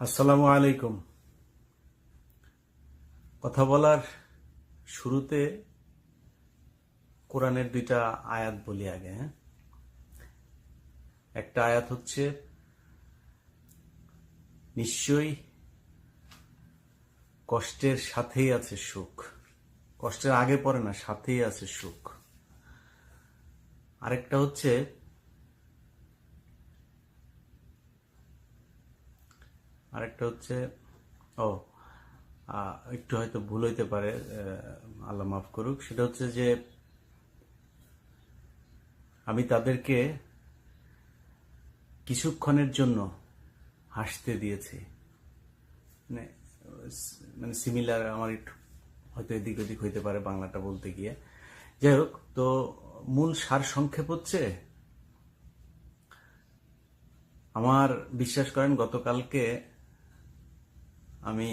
আসসালামু আলাইকুম। কথা বলার শুরুতে কোরআনের দুইটা আয়াত বলি আগে। একটা আয়াত হচ্ছে, নিশ্চয়ই কষ্টের সাথেই আছে সুখ। কষ্টের আগে পরে না, সাথেই আছে সুখ। আরেকটা হচ্ছে, ও একটু হয়তো ভুল হইতে পারে, আল্লাহ মাফ করুক। সেটা হচ্ছে যে, আমি তাদেরকে কিছুক্ষণের জন্য হাসতে দিয়েছি। মানে মানে সিমিলার, আমার একটু হয়তো এদিক ওদিক হইতে পারে বাংলাটা বলতে গিয়ে। যাই হোক, তো মূল সার সংক্ষেপ হচ্ছে, আমার বিশ্বাস করেন গতকালকে আমি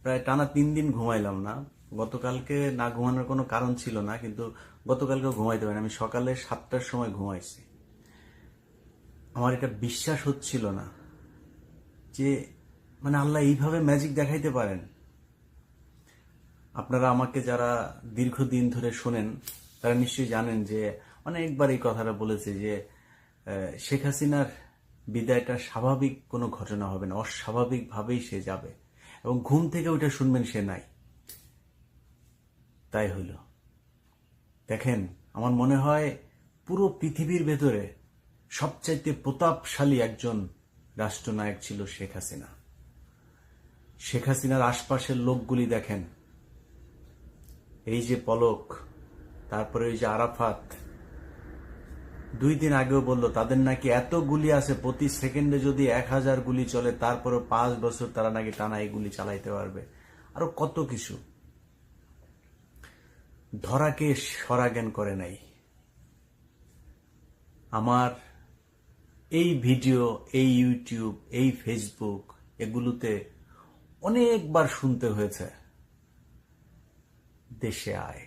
প্রায় টানা 3 দিন ঘুমাইলাম না। গতকালকে না ঘুমানোর কোনো কারণ ছিল না, কিন্তু গতকালকে ঘুমাইতে পারিনি। আমি সকালে 7টার সময় ঘুমাইছি। আমার এটা বিশ্বাস হচ্ছিল না যে মানে আল্লাহ এইভাবে ম্যাজিক দেখাইতে পারেন। আপনারা আমাকে যারা দীর্ঘদিন ধরে শোনেন তারা নিশ্চয়ই জানেন যে অনেকবার এই কথাটা বলেছে যে শেখ হাসিনার বিদায়টা স্বাভাবিক কোনো ঘটনা হবে না, অস্বাভাবিকভাবেই সে যাবে, এবং ঘুম থেকে ওইটা শুনবেন সে নাই। তাই হইল। দেখেন, আমার মনে হয় পুরো পৃথিবীর ভেতরে সবচাইতে প্রতাপশালী একজন রাষ্ট্রনায়ক ছিল শেখ হাসিনা। শেখ হাসিনার আশপাশের লোকগুলি দেখেন, এই যে পলক, তারপরে ওই যে আরাফাত, 2 দিন আগেও বলল তাদের নাকি এত গুলি আছে, প্রতি সেকেন্ডে যদি 1000 গুলি চলে, তারপরে 5 বছর তারা নাকি টানা এই গুলি চালাইতে পারবে। আরো কত কিছু। ধরাকে সরাজ্ঞান করে নাই। আমার এই ভিডিও, এই ইউটিউব, এই ফেসবুক, এগুলোতে অনেকবার শুনতে হয়েছে, দেশে আয়।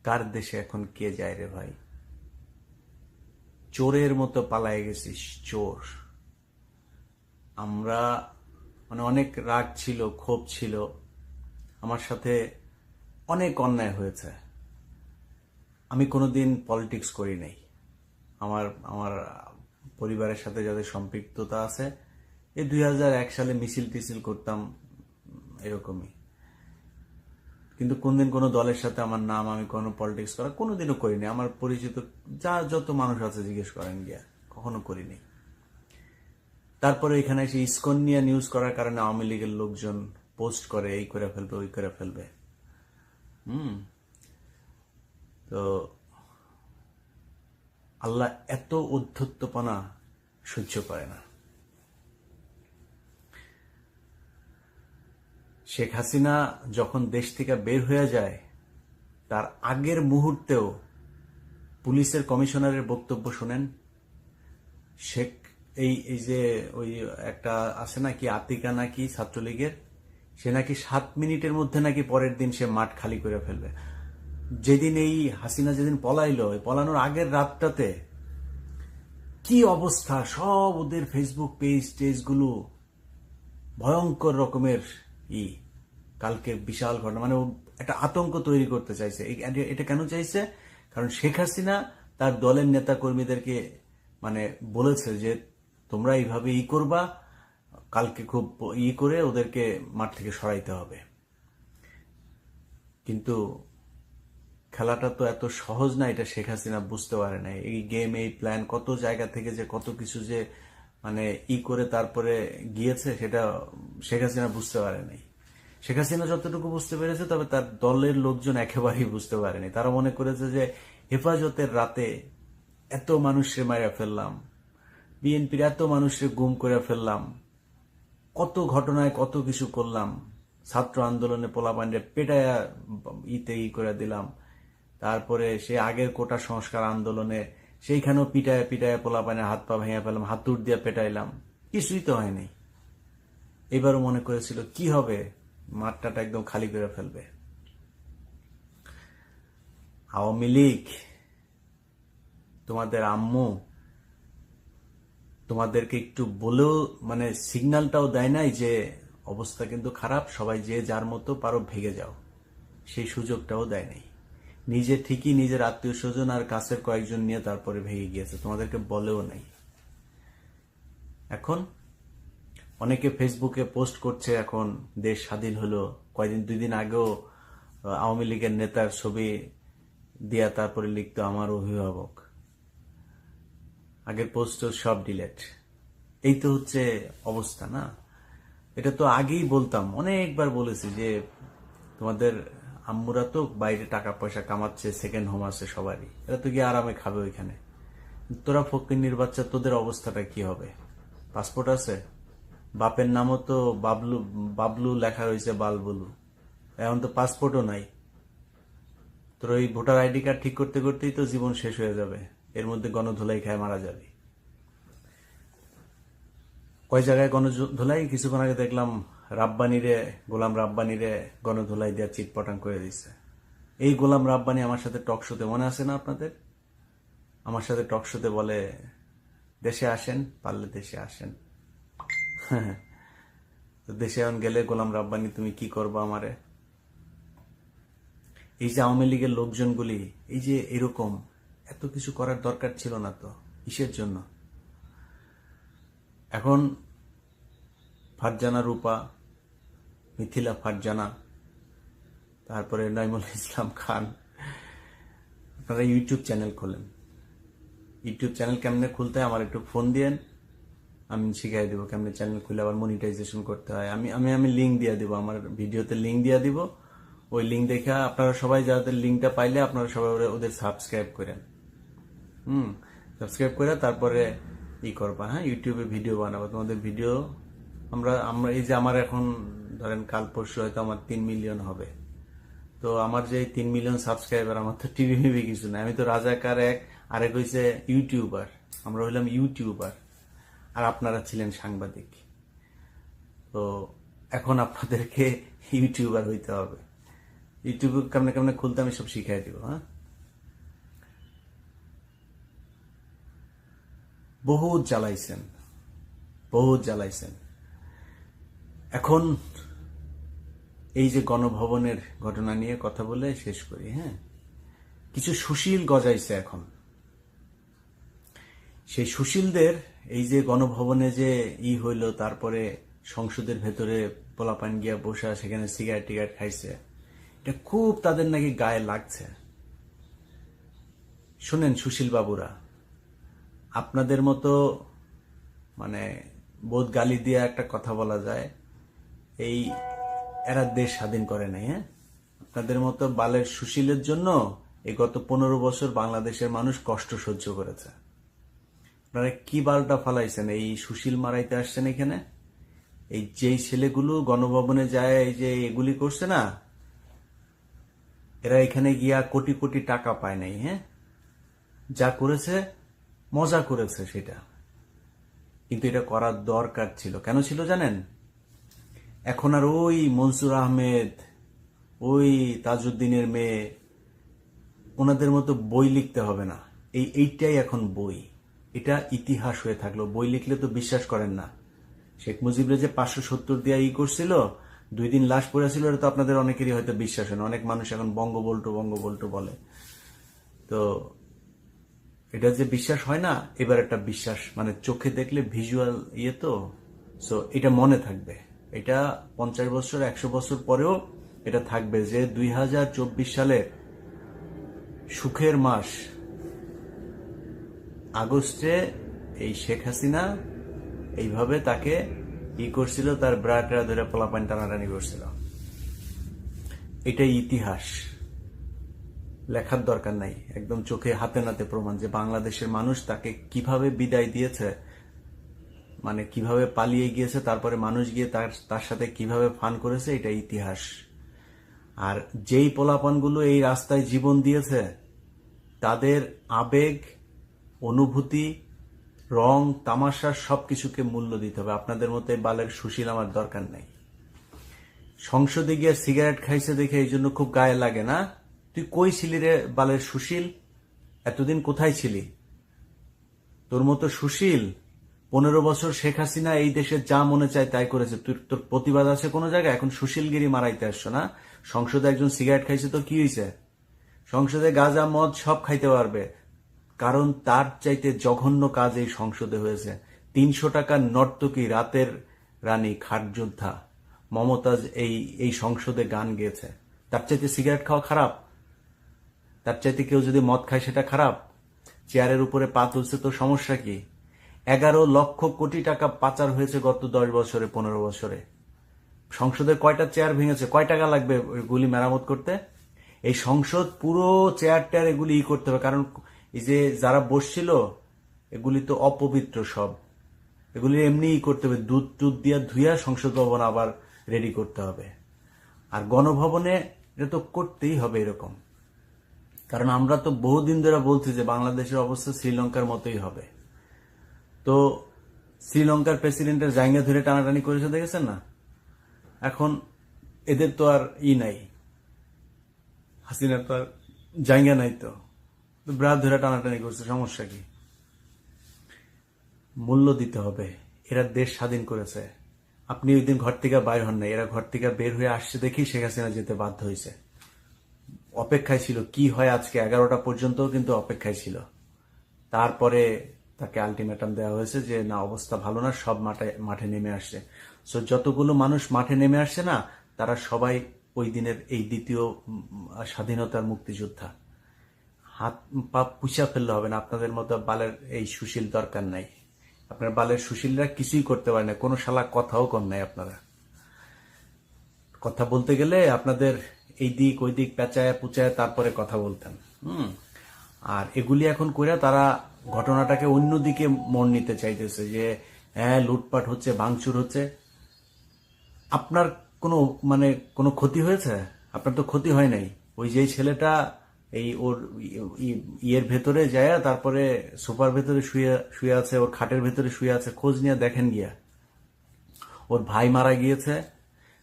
কার দেশে এখন কে যায় রে ভাই? চোরের মতো পালায়ে গেছিস, চোর। আমরা মানে অনেক রাগ ছিল, ক্ষোভ ছিল, আমার সাথে অনেক অন্যায় হয়েছে। আমি কোনোদিন পলিটিক্স করি নাই। আমার আমার পরিবারের সাথে যাদের সম্পৃক্ততা আছে, এই 2001 সালে মিছিল টিছিল করতাম, এরকমই। কিন্তু কোনদিন কোনো দলের সাথে আমার নাম, আমি কোনো পলিটিক্স করা কোনোদিনও করিনি। আমার পরিচিত যত মানুষ আছে জিজ্ঞেস করেন গিয়া, কখনো করিনি। তারপরে এখানে এসে ইসকন নিয়ে নিউজ করার কারণে আওয়ামী লীগের লোকজন পোস্ট করে, এই করে ফেলবে, ওই করে ফেলবে। তো আল্লাহ এত উদ্ধত্তপনা সহ্য করে না। শেখ হাসিনা যখন দেশ থেকে বের হয়ে যায়, তার আগের মুহূর্তেও পুলিশের কমিশনারের বক্তব্য শুনেন। শেখ এই যে ওই একটা আছে নাকি, আতিকা নাকি ছাত্রলীগের, সে নাকি 7 মিনিটের মধ্যে নাকি পরের দিন সে মাঠ খালি করে ফেলবে। যেদিন এই হাসিনা যেদিন পলাইলো, পলানোর আগের রাতটাতে কি অবস্থা, সব ওদের ফেসবুক পেজ টেজগুলো ভয়ঙ্কর রকমের কালকে বিশাল ঘটনা, মানে ও একটা আতঙ্ক তৈরি করতে চাইছে। এটা কেন চাইছে? কারণ শেখ হাসিনা তার দলের নেতা কর্মীদেরকে মানে বলেছে যে তোমরা এইভাবে করবা, কালকে খুব করে ওদেরকে মাঠ থেকে সরাইতে হবে। কিন্তু খেলাটা তো এত সহজ না, এটা শেখ হাসিনা বুঝতে পারে না। এই গেম, এই প্ল্যান, কত জায়গা থেকে যে কত কিছু যে মানে করে তারপরে গিয়েছে, সেটা শেখ হাসিনা বুঝতে পারে নাই। শেখ হাসিনা যতটুকু বুঝতে পেরেছে, তবে তার দলের লোকজন একেবারেই বুঝতে পারেনি। তারা মনে করেছে যে হেফাজতের রাতে এত মানুষের মাইরা ফেললাম, বিএনপির এত মানুষের গুম করে ফেললাম, কত ঘটনায় কত কিছু করলাম, ছাত্র আন্দোলনে পোলাপান্ডে পেটায়া করে দিলাম, তারপরে সে আগের কোটা সংস্কার আন্দোলনে সেইখানেও পিটায় পিটায় পোলাপানের হাত পা ভেঙে ফেললাম, হাতুড় দিয়ে পেটাইলাম, কিছুই তো হয়নি। এবারও মনে করেছিল কি হবে, মাঠটা একদম খালি করে ফেলবে। আওয়ামী লীগ, তোমাদের আম্মু তোমাদেরকে একটু বলেও মানে সিগন্যালটাও দেয় নাই যে অবস্থা কিন্তু খারাপ, সবাই যে যার মতো পারো ভেগে যাও, সেই সুযোগটাও দেয় নাই। নিজে ঠিকই নিজের আত্মীয় স্বজন আর কাছের কয়েকজন নিয়ে তারপরে ভেঙে গিয়েছে, তোমাদেরকে বলেও নাই। এখন অনেকে ফেসবুকে পোস্ট করছে এখন দেশ স্বাধীন হলো, কয়দিন 2 দিন আগেও আওয়ামী লীগের নেতার ছবি দিয়া তারপরে লিখতো আমার অভিভাবক। আগের পোস্ট সব ডিলেট। এই তো হচ্ছে অবস্থা না? এটা তো আগেই বলতাম, অনেকবার বলেছি যে তোমাদের আম্মুরা তো বাইরে টাকা পয়সা কামাচ্ছে, সেকেন্ড হোম আছে সবারই, এরা তো গিয়ে আরামে খাবে ওইখানে। তোরা ফকিন্নির বাচ্চা, তোদের অবস্থাটা কি হবে? পাসপোর্ট আছে, বাপের নামও তো বাবলু বাবলু লেখা রয়েছে, বালবুলু। এখন তো পাসপোর্টও নাই। তোর ওই ভোটার আইডি কার্ড ঠিক করতে করতেই তো জীবন শেষ হয়ে যাবে, এর মধ্যে গণধোলাই খায় মারা যাবে। কয় জায়গায় গণধোলাই, কিছুক্ষণ আগে দেখলাম রাব্বানিরে, গোলাম রাব্বানিরে গণধোলাই দেওয়া চিটপটাং করে দিচ্ছে। এই গোলাম রাব্বানি আমার সাথে টক শোতে, মনে আছে না আপনাদের? আমার সাথে টক শোতে বলে দেশে আসেন, পারলে দেশে আসেন। তো দেশে এখন গেলে গোলাম রাব্বানি তুমি কি করবা আমারে? এই যে আওয়ামী লীগের লোকজনগুলি এই যে এরকম, এত কিছু করার দরকার ছিল না তো, কিসের জন্য? এখন ফারজানা রূপা, মিথিলা ফারজানা, তারপরে নাইমুল ইসলাম খান, আপনারা ইউটিউব চ্যানেল খোলেন। ইউটিউব চ্যানেল কেমনে খুলতে হয় আমার একটু ফোন দিয়েন, আমি শিখাই দিব কেমনে চ্যানেল খুলে আবার মনিটাইজেশন করতে হয়। আমি আমি আমি লিঙ্ক দিয়ে দিব, আমার ভিডিওতে লিঙ্ক দিয়ে দিব। ওই লিঙ্ক দেখে আপনারা সবাই যাদের লিঙ্কটা পাইলে আপনারা সবাই ওদের সাবস্ক্রাইব করেন। সাবস্ক্রাইব করে তারপরে করবা। হ্যাঁ, ইউটিউবে ভিডিও বানাবো, তোমাদের ভিডিও আমরা আমরা এই যে আমার এখন ধরেন কাল পরশু হয়তো আমার 3 মিলিয়ন হবে। তো আমার যে 3 মিলিয়ন সাবস্ক্রাইবার, আমার তো টিভি মিভি কিছু না, আমি তো রাজাকার এক, আরেক হয়েছে ইউটিউবার। আমরা হইলাম ইউটিউবার আর আপনারা ছিলেন সাংবাদিক। তো এখন আপনাদেরকে ইউটিউবার হইতে হবে। ইউটিউব কেমনে কেমনে খুলতে আমি সব শিখাই দিব। হ্যাঁ, বহুত জ্বালাইছেন, বহুত জ্বালাইছেন। এখন এই যে গণভবনের ঘটনা নিয়ে কথা বলে শেষ করি। হ্যাঁ, কিছু সুশীল গজাইছে এখন। সেই সুশীলদের এই যে গণভবনে যে হইলো, তারপরে সংসদের ভেতরে পোলাপান গিয়া বসা, সেখানে সিগারেট টিগারেট খাইছে, এটা খুব তাদের নাকি গায়ে লাগছে। শুনেন সুশীল বাবুরা, আপনাদের মতো মানে বোধ গালি দিয়ে একটা কথা বলা যায়, এই এরা দেশ স্বাধীন করে নাই। হ্যাঁ, আপনাদের মতো বালের সুশীলের জন্য এই গত 15 বছর বাংলাদেশের মানুষ কষ্ট সহ্য করেছে। আপনারা কি বালটা ফালাইছেন? এই সুশীল মারাইতে আসছেন এখানে। এই যেই ছেলেগুলো গণভবনে যায় এই যে এগুলি করছে না, এরা এখানে গিয়া কোটি কোটি টাকা পায় নাই। হ্যাঁ, যা করেছে মজা করেছে সেটা, কিন্তু এটা করার দরকার ছিল। কেন ছিল জানেন? এখন আর ওই মনসুর আহমেদ, ওই তাজউদ্দিনের মেয়ে, ওনাদের মতো বই লিখতে হবে না। এইটাই এখন বই, এটা ইতিহাস হয়ে থাকলো। বই লিখলে তো বিশ্বাস করেন না। শেখ মুজিবরে যে 570 দিয়া করছিল, 2 দিন লাশ পড়েছিল, এটা তো আপনাদের অনেকেরই হয়তো বিশ্বাস হয় না। অনেক মানুষ এখন বঙ্গবল্টু বঙ্গবল্টু বলে। তো এটা যে বিশ্বাস হয় না, এবার একটা বিশ্বাস মানে চোখে দেখলে ভিজুয়াল তো। সো এটা মনে থাকবে, এটা 50 বছর 100 বছর পরেও এটা থাকবে যে 2024 সালে সুখের মাস আগস্টে এই শেখ হাসিনা এইভাবে তাকে করছিল, তার ব্রাটা ধরে পোলাপান টানাটানি করছিল। এটাই ইতিহাস, লেখার দরকার নাই, একদম চোখে হাতে নাতে প্রমাণ যে বাংলাদেশের মানুষ তাকে কিভাবে বিদায় দিয়েছে, মানে কিভাবে পালিয়ে গিয়েছে, তারপরে মানুষ গিয়ে তার সাথে কিভাবে ফান করেছে, এটা ইতিহাস। আর যেই পোলাপানগুলো এই রাস্তায় জীবন দিয়েছে, তাদের আবেগ, অনুভূতি, রং, তামাশা সবকিছুকে মূল্য দিতে হবে। আপনাদের মতো বালের সুশীল আমার দরকার নাই। সংসদে গিয়ে সিগারেট খাইছে দেখে এই জন্য খুব গায়ে লাগে না? তুই কই ছিলি রে বালের সুশীল? এতদিন কোথায় ছিলি? তোর মতো সুশীল 15 বছর শেখ হাসিনা এই দেশে যা মনে চায় তাই করেছে, তুই তোর প্রতিবাদ আছে কোনো জায়গায়? এখন সুশীলগিরি মারাইতে আসছো না? সংসদে একজন সিগারেট খাইছে তো কি হয়েছে? সংসদে গাঁজা মদ সব খাইতে পারবে, কারণ তার চাইতে জঘন্য কাজ এই সংসদে হয়েছে। 300 টাকার নর্তকী, রাতের রানী, খাট যোদ্ধা মমতাজ এই সংসদে গান গেয়েছে। তার চাইতে সিগারেট খাওয়া খারাপ? তার চাইতে কেউ যদি মদ খায় সেটা খারাপ? চেয়ারের উপরে পা তুলছে তো সমস্যা কি? 11 লক্ষ কোটি টাকা পাচার হয়েছে গত 10 বছরে, 15 বছরে। সংসদের কয়টা চেয়ার ভেঙেছে? কয় টাকা লাগবে এগুলি মেরামত করতে? এই সংসদ পুরো চেয়ার টেয়ার এগুলি করতে হবে, কারণ এই যে যারা বসছিল এগুলি তো অপবিত্র সব, এগুলি এমনিই করতে হবে, দুধ টুধ দিয়া ধুইয়া সংসদ ভবন আবার রেডি করতে হবে। আর গণভবনে এটা তো করতেই হবে এরকম, কারণ আমরা তো বহুদিন ধরে বলছি যে বাংলাদেশের অবস্থা শ্রীলঙ্কার মতোই হবে। তো শ্রীলঙ্কার প্রেসিডেন্টের জায়গা ধরে টানাটানি করেছে দেখেছেন না? এখন এদের তো আর নাই, হাসিনার তো আর জায়গা নাই, তো ব্রাত ধরে টানাটানি করছে, সমস্যা কি? মূল্য দিতে হবে। এরা দেশ স্বাধীন করেছে, আপনি ওই দিন ঘর থেকে বাইর হন নাই, এরা ঘর থেকে বের হয়ে আসছে দেখেই শেখ হাসিনা যেতে বাধ্য হয়েছে। অপেক্ষায় ছিল কি হয় আজকে 11টা পর্যন্ত, কিন্তু অপেক্ষায় ছিল। তারপরে তাকে আলটিমেটাম দেওয়া হয়েছে যে না, অবস্থা ভালো না, সব মাঠে নেমে আসছে। সো যতগুলো মানুষ মাঠে নেমে আসছে না, তারা সবাই ওই দিনের এই দ্বিতীয় স্বাধীনতার মুক্তিযোদ্ধা। হাত পা পুষা ফেললে হবে না, আপনাদের মতো বালের এই সুশীল দরকার নাই। আপনার বালের সুশীলরা কিছুই করতে পারে না, কোনো শালা কথাও কম নাই। আপনারা কথা বলতে গেলে আপনাদের এই দিক ওই দিক পেঁচায় পুচায় তারপরে কথা বলতেন। আর এগুলি এখন করে তারা ঘটনাটাকে অন্যদিকে মন নিতে চাইতেছে যে হ্যাঁ লুটপাট হচ্ছে, ভাঙচুর হচ্ছে। আপনার কোনো ক্ষতি হয়েছে? আপনার তো ক্ষতি হয় নাই। ওই যে ছেলেটা এই ওর ইয়ের ভেতরে যায়, তারপরে সোফার ভেতরে শুয়ে আছে, ওর খাটের ভেতরে শুয়ে আছে, খোঁজ নিয়ে দেখেন গিয়া। ওর ভাই মারা গিয়েছে,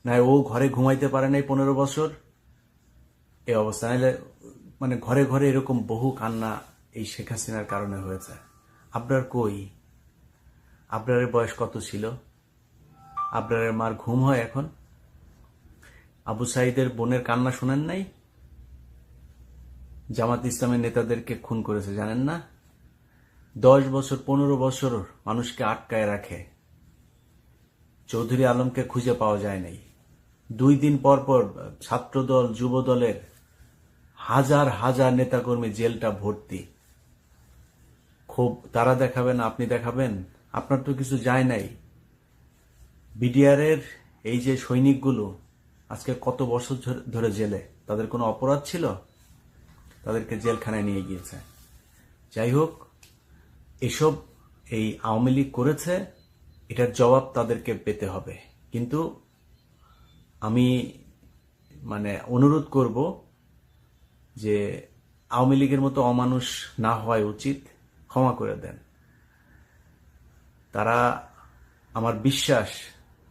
না ও ঘরে ঘুমাইতে পারে নাই 15 বছর, এই অবস্থা। নাহলে ঘরে ঘরে এরকম বহু কান্না এই শেখ হাসিনার কারণে হয়েছে। আবরার কই? আবরারের বয়স কত ছিল? আবরারের মার ঘুম হয় এখন? আবু সাইদের বোনের কান্না শোনেন নাই? জামাত ইসলামের নেতাদেরকে খুন করেছে জানেন না? 10 বছর 15 বছর মানুষকে আটকায় রাখে, চৌধুরী আলমকে খুঁজে পাওয়া যায় নাই। 2 দিন পর পর ছাত্রদল যুব দলের হাজার হাজার নেতাকর্মী জেলটা ভর্তি। খুব তারা দেখাবেন, আপনি দেখাবেন? আপনার তো কিছু যায় নাই। বিডিআরের এই যে সৈনিকগুলো আজকে কত বছর ধরে জেলে, তাদের কোনো অপরাধ ছিল? তাদেরকে জেলখানায় নিয়ে গিয়েছে। যাই হোক, এসব এই আওয়ামী লীগ করেছে, এটার জবাব তাদেরকে পেতে হবে। কিন্তু আমি অনুরোধ করব যে আওয়ামী লীগের মতো অমানুষ না হওয়াই উচিত, ক্ষমা করে দেন। তারা, আমার বিশ্বাস,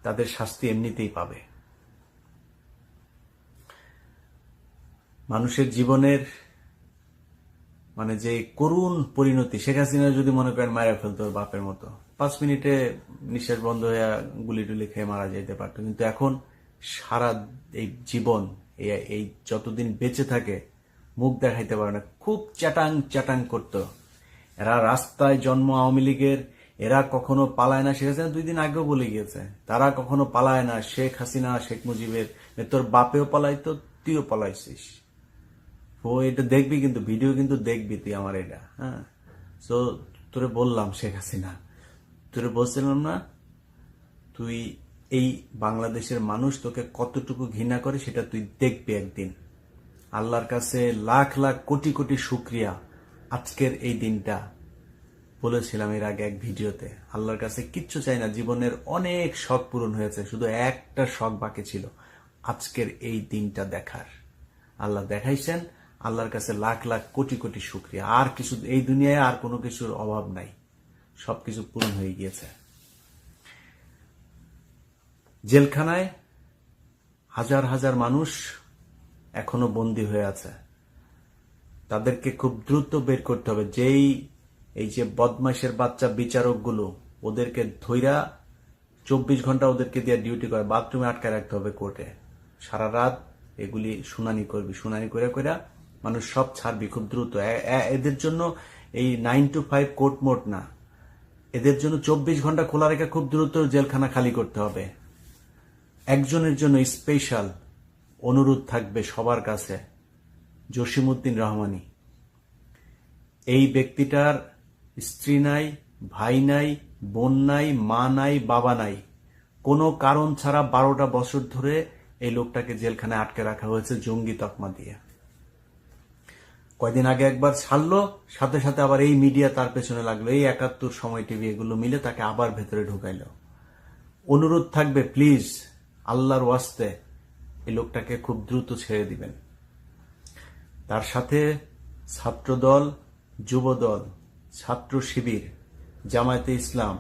তাদের শাস্তি এমনিতেই পাবে। মানুষের জীবনের যে করুণ পরিণতি, শেখ হাসিনা যদি মনে করেন মারা ফেলতো ওর বাপের মতো, 5 মিনিটে নিঃশ্বাস বন্ধ হয়ে গুলি টুলি খেয়ে মারা যেতে পারতো। কিন্তু এখন সারা এই জীবন, এই যতদিন বেঁচে থাকে মুখ দেখাইতে পারে না, খুব চ্যাটাং চ্যাটাং করতো। এরা রাস্তায় জন্ম আওয়ামী লীগের, এরা কখনো পালায় না। শেখ হাসিনা 2 দিন আগেও বলে গিয়েছে, তারা কখনো পালায় না। শেখ হাসিনা, শেখ মুজিবের, তোর বাপেও পালাইতো, তুইও পালাইছিস। ও এটা দেখবি, কিন্তু ভিডিও কিন্তু দেখবি তুই আমার এটা। হ্যাঁ, তো তোরে বললাম শেখ হাসিনা, তোরে বলছিলাম না, তুই এই বাংলাদেশের মানুষ তোকে কতটুকু ঘৃণা করে সেটা তুই দেখবি একদিন। আল্লাহর কাছে লাখ লাখ কোটি কোটি শুকরিয়া, আজকের এই দিনটা। বলেছিলাম এর আগে এক ভিডিওতে, আল্লাহর কাছে কিচ্ছু চাই না, জীবনের অনেক শখ পূরণ হয়েছে, শুধু একটা শখ বাকি ছিল, আজকের এই দিনটা দেখার। আল্লাহ দেখাইছেন, আল্লাহর কাছে লাখ লাখ কোটি কোটি শুকরিয়া। আর কিছু এই দুনিয়ায় আর কোনো কিছুর অভাব নাই, সবকিছু পূরণ হয়ে গিয়েছে। জেলখানায় হাজার হাজার মানুষ এখনো বন্দী হয়ে আছে, তাদেরকে খুব দ্রুত বের করতে হবে। এই যে বদমাইশের বাচ্চা বিচারকগুলো, ওদেরকে ধইরা 24 ঘন্টা ওদেরকে দিয়ে ডিউটি করে, বাথরুমে আটকায় রাখতে হবে কোর্টে, সারা রাত এগুলি শুনানি করবি, শুনানি করে করে মানুষ সব ছাড়বি খুব দ্রুত। এদের জন্য এই 9 to 5 কোর্ট মোট না, এদের জন্য 24 ঘন্টা খোলা রেখে খুব দ্রুত জেলখানা খালি করতে হবে। একজনের জন্য স্পেশাল অনুরোধ থাকবে সবার কাছে, জসিমউদ্দিন রহমানী। এই ব্যক্তিটার স্ত্রী নাই, ভাই নাই, বোন নাই, মা নাই, বাবা নাই, কোনো কারণ ছাড়া 12টা বছর ধরে এই লোকটাকে জেলখানায় আটকে রাখা হয়েছে জঙ্গি তকমা দিয়ে। কয়দিন আগে একবার ছাড়লো, সাথে সাথে আবার এই মিডিয়া তার পেছনে লাগলো, এই 71 সময় টিভি এগুলো মিলে তাকে আবার ভেতরে ঢুকাইলো। অনুরোধ থাকবে প্লিজ আল্লাহর ওয়াস্তে এই লোকটাকে খুব দ্রুত ছেড়ে দিবেন। তার সাথে ছাত্রদল, যুবদল, ছাত্র শিবির, জামায়াতে ইসলাম,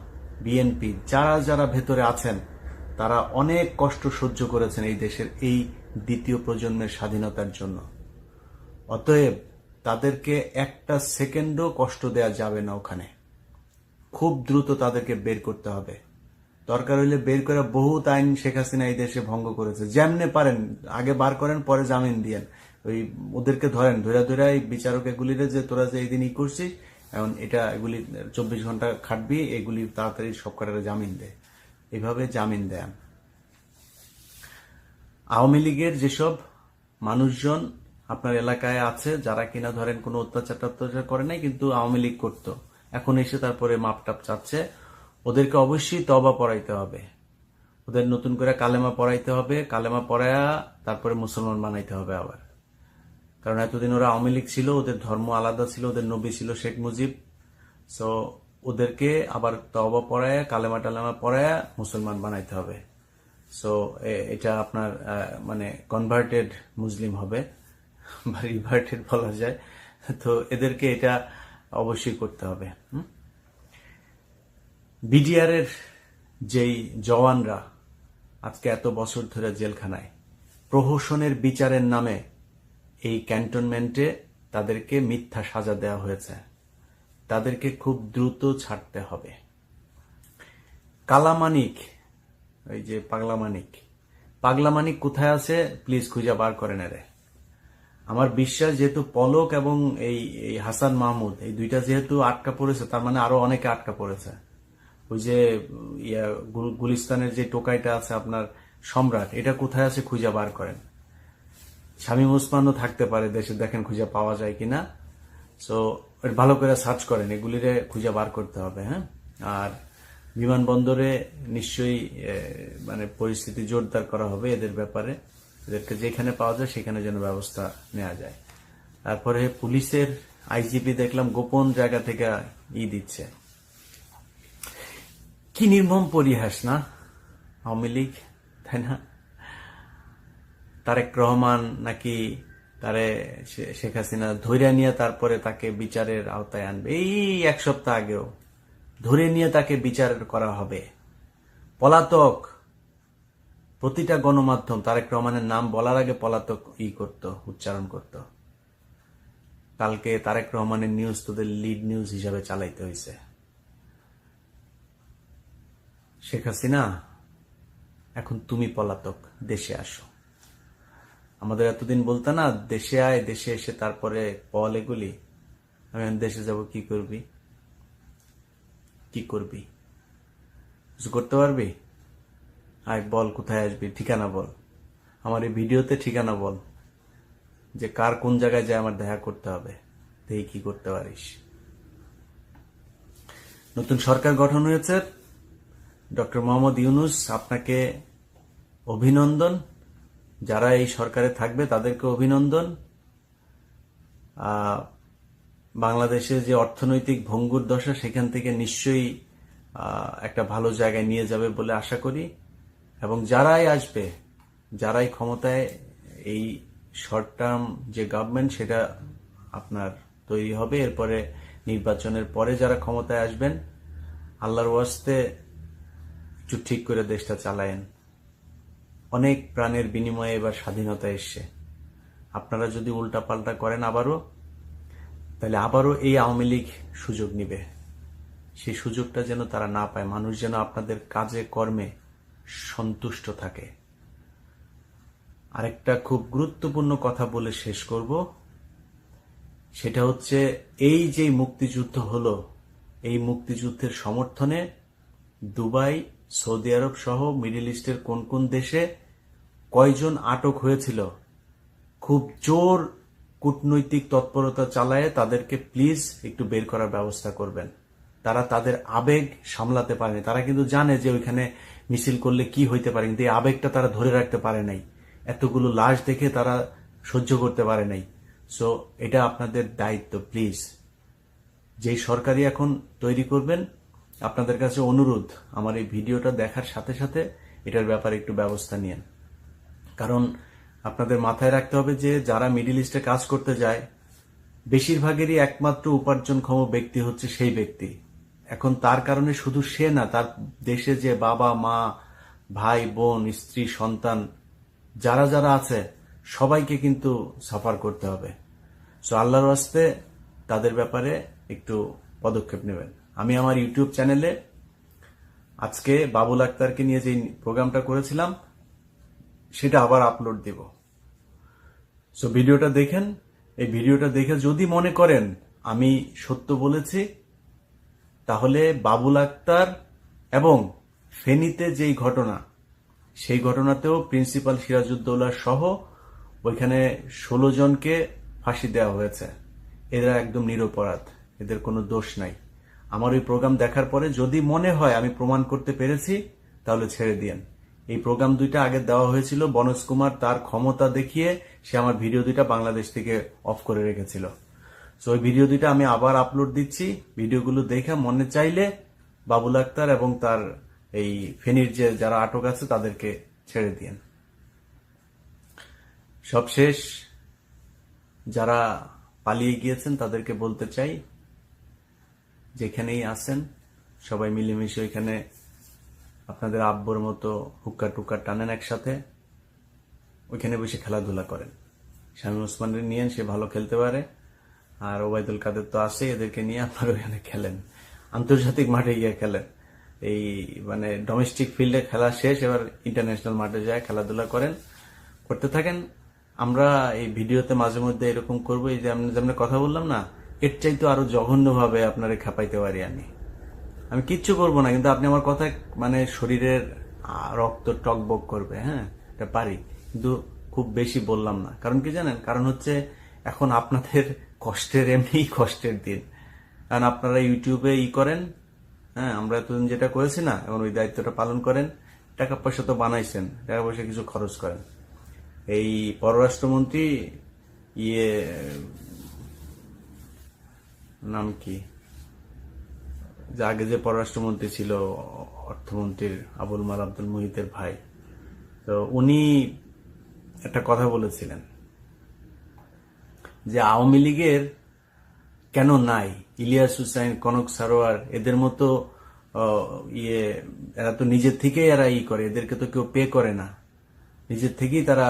বিএনপি যারা যারা ভেতরে আছেন তারা অনেক কষ্ট সহ্য করেছেন এই দেশের এই দ্বিতীয় প্রজন্মের স্বাধীনতার জন্য। অতএব তাদেরকে একটা সেকেন্ডও কষ্ট দেয়া যাবে না। ওখানে খুব দ্রুত তাদেরকে বের করতে হবে। দরকার হইলে বের করে, বহুত আইন শেখ হাসিনা এই দেশে ভঙ্গ করেছে, যেমনে পারেন আগে বার করেন, পরে জামিন দিয়েন। ওই ওদেরকে ধরেন, ধরে ধরে এই বিচারক এগুলিরে যে তোরা যে এই দিন ই করছিস, এখন এটা এগুলি 24 ঘন্টা খাটবি, এগুলি তাড়াতাড়ি সব কটারে জামিন দে, এইভাবে জামিন দেন। আওয়ামী লীগের যেসব মানুষজন আপনার এলাকায় আছে যারা কিনা ধরেন কোনো অত্যাচার করে নাই, কিন্তু আওয়ামী লীগ করতো, এখন এসে তারপরে মাপটাপ চাচ্ছে, ওদেরকে অবশ্যই তওবা পড়াইতে হবে। ওদের নতুন করে কালেমা পড়াইতে হবে, কালেমা পড়ায়া তারপরে মুসলমান বানাইতে হবে আবার। কারণ এতদিন ওরা আওয়ামী লীগ ছিল, ওদের ধর্ম আলাদা ছিল, ওদের নবী ছিল শেখ মুজিব। সো ওদেরকে আবার তওবা পড়ায়া, কালেমা টালেমা পড়ায়া মুসলমান বানাইতে হবে। সো এটা আপনার মানে কনভার্টেড মুসলিম হবে বা রিভার্টেড বলা যায়। তো এদেরকে এটা অবশ্যই করতে হবে। বিডিআর এর যেই জওয়ানরা আজকে এত বছর ধরে জেলখানায়, প্রহসনের বিচারের নামে এই ক্যান্টনমেন্টে তাদেরকে মিথ্যা সাজা দেওয়া হয়েছে, তাদেরকে খুব দ্রুত ছাড়তে হবে। কালামানিক, ওই যে পাগলামানিক কোথায় আছে প্লিজ খুঁজে বার করেন এরে। আমার বিশ্বাস যেহেতু পলক এবং এই হাসান মাহমুদ এই দুইটা যেহেতু আটকা পড়েছে, তার মানে আরো অনেকে আটকা পড়েছে। ওই যে গুলিস্তানের যে টোকাইটা আছে আপনার সম্রাট, এটা কোথায় আছে খুঁজে বার করেন। শামীম ওসমানও থাকতে পারে দেশে, দেখেন খুঁজে পাওয়া যায় কিনা। সো ভালো করে সার্চ করেন, এগুলিরে খুঁজে বার করতে হবে। হ্যাঁ, আর বিমানবন্দরে নিশ্চয়ই মানে পরিস্থিতি জোরদার করা হবে এদের ব্যাপারে, এদেরকে যেখানে পাওয়া যায় সেখানে যেন ব্যবস্থা নেওয়া যায়। তারপরে পুলিশের আইজিপি দেখলাম গোপন জায়গা থেকে দিচ্ছে। কি নির্মম পরিহাস না আওয়ামী লীগ, তাই না? তারেক রহমান নাকি তারে শেখ হাসিনা ধরে নিয়ে তারপরে তাকে বিচারের আওতায় আনবে। এই 1 সপ্তাহ আগেও ধরে নিয়ে তাকে বিচার করা হবে। পলাতক, প্রতিটা গণমাধ্যম তারেক রহমানের নাম বলার আগে পলাতক উচ্চারণ করত। কালকে তারেক রহমানের নিউজ তোদের লিড নিউজ হিসাবে চালাইতে হয়েছে। শেখ হাসিনা, এখন তুমি পলাতক, দেশে আসো। আমাদের এতদিন বলতো না দেশে আয়, দেশে এসে তারপরে পল এগুলি। আমি দেশে যাব, কি করবি? কিছু করতে পারবি? আয় বল, কোথায় আসবি, ঠিকানা বল, আমার এই ভিডিওতে ঠিকানা বল, যে কার কোন জায়গায় যায় আমার দেখা করতে হবে, দেখি কি করতে পারিস। নতুন সরকার গঠন হয়েছে, ডক্টর মোহাম্মদ ইউনূস, আপনাকে অভিনন্দন। যারা এই সরকারে থাকবে তাদেরকে অভিনন্দন। বাংলাদেশে যে অর্থনৈতিক ভঙ্গুর দশা, সেখান থেকে নিশ্চয়ই একটা ভালো জায়গায় নিয়ে যাবে বলে আশা করি। এবং যারাই আসবে, যারাই ক্ষমতায়, এই শর্ট টার্ম যে গভর্নমেন্ট সেটা আপনার তৈরি হবে, এরপরে নির্বাচনের পরে যারা ক্ষমতায় আসবেন, আল্লাহর ওয়াস্তে একটু ঠিক করে দেশটা চালায়েন। অনেক প্রাণের বিনিময়ে এবার স্বাধীনতা এসছে। আপনারা যদি উল্টাপাল্টা করেন আবারও, তাহলে আবারও এই আওয়ামী লীগ সুযোগ নিবে। সেই সুযোগটা যেন তারা না পায়, মানুষ যেন আপনাদের কাজে কর্মে সন্তুষ্ট থাকে। আরেকটা খুব গুরুত্বপূর্ণ কথা বলে শেষ করব, সেটা হচ্ছে এই যে মুক্তিযুদ্ধ হলো, এই মুক্তিযুদ্ধের সমর্থনে দুবাই, সৌদি আরব সহ মিডল ইস্টের কোন কোন দেশে কয়জন আটক হয়েছিল, খুব জোর কূটনৈতিক তৎপরতা চালায় তাদেরকে প্লিজ একটু বের করার ব্যবস্থা করবেন। তারা তাদের আবেগ সামলাতে পারেনি, তারা কিন্তু জানে যে ওইখানে মিছিল করলে কি হইতে পারে, কিন্তু এই আবেগটা তারা ধরে রাখতে পারে নাই, এতগুলো লাশ দেখে তারা সহ্য করতে পারে নাই। সো এটা আপনাদের দায়িত্ব, প্লিজ যেই সরকারি এখন তৈরি করবেন, আপনাদের কাছে অনুরোধ, আমার এই ভিডিওটা দেখার সাথে সাথে এটার ব্যাপারে একটু ব্যবস্থা নিন। কারণ আপনাদের মাথায় রাখতে হবে যে যারা মিডল ইস্টে কাজ করতে যায় বেশিরভাগেরই একমাত্র উপার্জনক্ষম ব্যক্তি হচ্ছে সেই ব্যক্তি। এখন তার কারণে শুধু সে না, তার দেশে যে বাবা মা, ভাই বোন, স্ত্রী, সন্তান যারা যারা আছে সবাইকে কিন্তু সাফার করতে হবে। সো আল্লাহর ওয়াস্তে তাদের ব্যাপারে একটু পদক্ষেপ নেবেন। আমি আমার ইউটিউব চ্যানেলে আজকে বাবুল আক্তারকে নিয়ে যে প্রোগ্রামটা করেছিলাম সেটা আবার আপলোড দিব। সো ভিডিওটা দেখেন, এই ভিডিওটা দেখে যদি মনে করেন আমি সত্য বলেছি, তাহলে বাবুল আক্তার এবং ফেনীতে যেই ঘটনা, সেই ঘটনাতেও প্রিন্সিপাল সিরাজউদ্দৌলা সহ ওইখানে 16 জনকে ফাঁসি দেওয়া হয়েছে। এরা একদম নিরপরাধ, এদের কোনো দোষ নাই। আমার ওই প্রোগ্রাম দেখার পরে যদি মনে হয় আমি প্রমাণ করতে পেরেছি, তাহলে ছেড়ে দিয়েন। এই প্রোগ্রাম দুইটা আগে দেওয়া হয়েছিল, বনজ কুমার তার ক্ষমতা দেখিয়ে সে আমার ভিডিও দুইটা বাংলাদেশ থেকে অফ করে রেখেছিল। সো ওই ভিডিও দুইটা আমি আবার আপলোড দিচ্ছি, ভিডিওগুলো দেখে মনে চাইলে বাবুল আক্তার এবং তার এই ফেনীর যে যারা আটক আছে তাদেরকে ছেড়ে দিয়েন। সবশেষ যারা পালিয়ে গিয়েছেন তাদেরকে বলতে চাই, যেখানেই আছেন সবাই মিলেমিশে ওইখানে আপনাদের আব্বুর মতো হুক্কা টুক্কা টানেন একসাথে, ওইখানে বসে খেলাধুলা করেন। শামীম ওসমানের নিয়েন, সে ভালো খেলতে পারে, আর ওবায়দুল কাদের তো আছে, এদেরকে নিয়ে আপনারা ওইখানে খেলেন, আন্তর্জাতিক মাঠে গিয়ে খেলেন। এই মানে ডোমেস্টিক ফিল্ডে খেলা শেষ, এবার ইন্টারন্যাশনাল মাঠে যায় খেলাধুলা করেন, করতে থাকেন। আমরা এই ভিডিওতে মাঝে মধ্যে এরকম করবো, এই যে যেমন কথা বললাম না, এর চাইতে আরো জঘন্যভাবে আপনারে খেপাইতে পারি আমি কিচ্ছু করবো না, কিন্তু আপনি আমার কথা মানে শরীরের রক্ত টকবক করবে, হ্যাঁ এটা পারি, কিন্তু খুব বেশি বললাম না। কারণ কি জানেন, কারণ হচ্ছে এখন আপনাদের কষ্টের এমনি কষ্টের দিন, কারণ আপনারা ইউটিউবে করেন, হ্যাঁ আমরা এতদিন যেটা করেছি না, এখন ওই দায়িত্বটা পালন করেন। টাকা পয়সা তো বানাইছেন, টাকা পয়সা কিছু খরচ করেন। এই পররাষ্ট্রমন্ত্রী নাম কি, যে আগে যে পররাষ্ট্রমন্ত্রী ছিল, অর্থমন্ত্রীর আবুল মাল আব্দুল মুহিতের ভাই, তো উনি একটা কথা বলেছিলেন যে আওয়ামী লীগের কেন নাই ইলিয়াস হুসাইন, কনক সারোয়ার, এদের মতো এরা তো নিজের থেকেই এরা করে, এদেরকে তো কেউ পে করে না, নিজের থেকেই তারা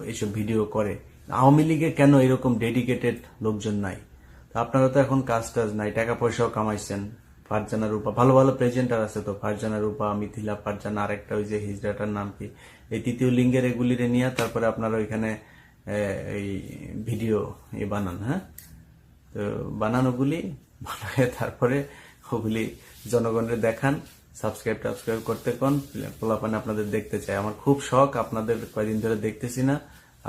এইসব ভিডিও করে। আওয়ামী লীগে কেন এরকম ডেডিকেটেড লোকজন নাই? আপনারা তো এখন কাজ টাজ নাই, টাকা পয়সাও কামাইছেন। ফারজানা রূপা, ভালো ভালো প্রেজেন্টার আছে তো, ফারজানা রূপা, মিথিলা ফারজানা, আর একটা ওই যে হিজড়াটার নাম কি, এই তৃতীয় লিঙ্গের এগুলিরে নিয়ে তারপরে আপনারা ওইখানে এই ভিডিও বানান, হ্যাঁ তো বানানোগুলি বানায় তারপরে ওগুলি জনগণের দেখান, সাবস্ক্রাইব করতে কোন পোলাপানে আপনাদের দেখতে চাই। আমার খুব শখ, আপনাদের কয়েকদিন ধরে দেখতেছি না,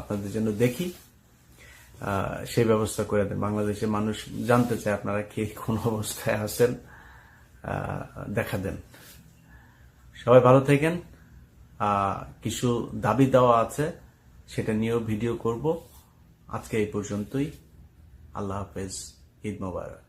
আপনাদের জন্য দেখি, সেই ব্যবস্থা করে দেন। বাংলাদেশের মানুষ জানতে চায় আপনারা কি কোন অবস্থায় আছেন, দেখা দেন। সবাই ভালো থাকেন। কিছু দাবি দেওয়া আছে, সেটা নিয়েও ভিডিও করব। আজকে এই পর্যন্তই। আল্লাহ হাফেজ, ঈদ মোবারক।